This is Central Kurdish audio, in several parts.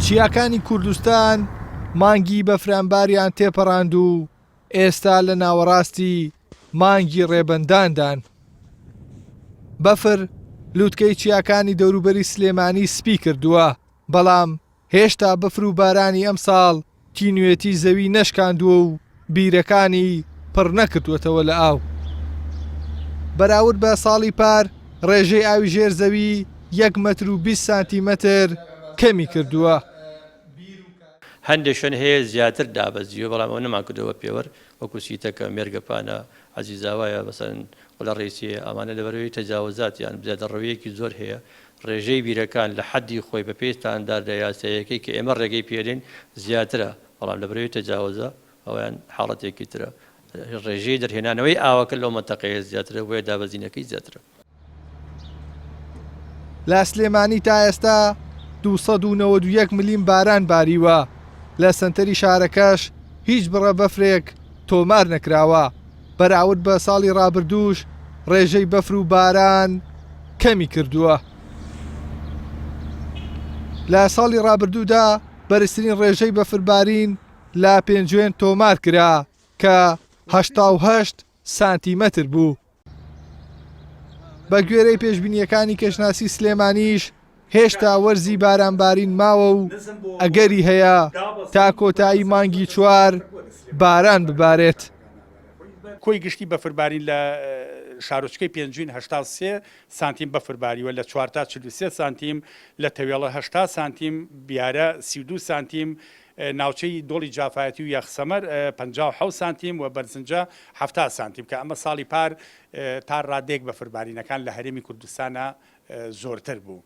چیاکانی کوردستان مانگی بەفرانباریان تێپەڕاند و ئێستا لە ناوەڕاستی مانگی ڕێبەنداندان. بەفر لووتکەی چیاکانی دەوروبەری سلێمانی سپی کردووە، بەڵام هێشتا بەفر و بارانی ئەم ساڵ تینوێتی زەوی نەشکاندووە و بیرەکانی پڕ نەکردوێتەوە لە ئاو. بەراورد بە ساڵی پار ڕێژەی ئاوی ژێر زەوی 1 مەتر و 20 سانتیمەتر کەمی کردووە. هەندێک شوێن هەیە زیاتر دابەزیوە، بەڵام ئەو نەمان کردەوە پێوەەر وەکو سیتەکە مێرگەپانە عەزیزاوایە بەسەن وڵە ڕێسیە ئەمانە لەبەرەوەی تەجاوزاتیان زیادەڕەویەکی زۆر هەیە. ڕێژەی بیرەکان لە حەدی خۆی بە پێی ستانداردە یاساییەکەی کە ئێمە ڕێگەی پێدەین زیاترە، بەڵام لەبەرەوەی تەجاوزە ئەویان حاڵەتێکی ترە. ڕێژەی دەرهێنانەوەی ئاوەکە لەو مەنتەقەیە زیاترە، بۆیە دابەزینەکەی زیاترە. لە سلێمانی تا ئێستا 291 ملیم باران باریوە. لە سنتەری شارەکەش هیچ بڕە بەفرێک تۆمار نەکراوە. بەراورد بە ساڵی ڕابردووش ڕێژەی بەفر و باران کەمی کردووە. لە ساڵی ڕابردوودا بەرزترین ڕێژەی بەفربارین لە پێنجوێن تۆمار کرا کە 88 سانتیمەتر بوو. بە گوێرەی پێشبینیەکانی کەشناسی سلێمانیش هێشتا وەرزی بارانبارین ماوە و ئەگەری هەیە تا کۆتایی مانگی 4 باران ببارێت. کۆی گشتی بەفربارین لە شارۆچکەی پێنجوین 83 سانتیم بەفرباریوە، لە 4 تا 43 سانتیم، لە تەوێڵە 80 سانتیم، بیارە 32 سانتیم، ناوچەی دۆڵی جافایەتی و یەخسەمەر 57 سانتیم و بەرزنجە 70 سانتیم، کە ئەمە ساڵی پار تا ڕادێک بەفربارینەکان لە هەرێمی کوردستانە زۆرتر بوو.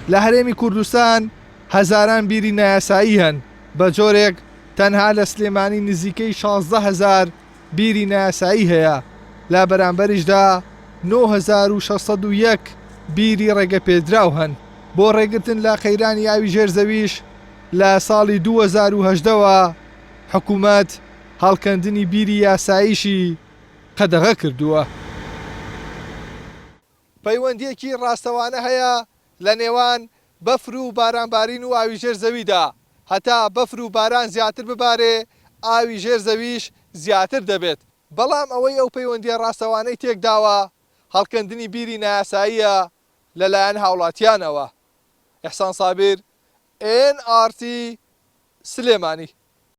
لە هەرێمی کوردستان هەزاران بیری نایاسایی هەن، بە جۆرێک تەنها لە سلێمانی نزیکەی 16,000 بیری نایاسایی هەیە. لە بەرامبەریشدا 9601 بیری ڕێگەپێدراو هەن. بۆ ڕێگرتن لە خەیرانی ئاوی ژێرزەویش لە ساڵی 2018ەوە حکوومەت هەڵکەندنی بیری یاساییشی قەدەغە کردووە. پەیوەندیەکی ڕاستەوانە هەیە لە نێوان بەفر و بارانبارین و ئاوی ژێرزەویدا. هەتا بەفر و باران زیاتر ببارێ ئاوی ژێرزەویش زیاتر دەبێت. بەڵام ئەوەی ئەو پەیوەندیە ڕاستەوانەی تێکداوە هەڵکەندنی بیری نایاساییە لەلایەن هاوڵاتیانەوە. ئەحسان سابیر، NRT سلێمانی.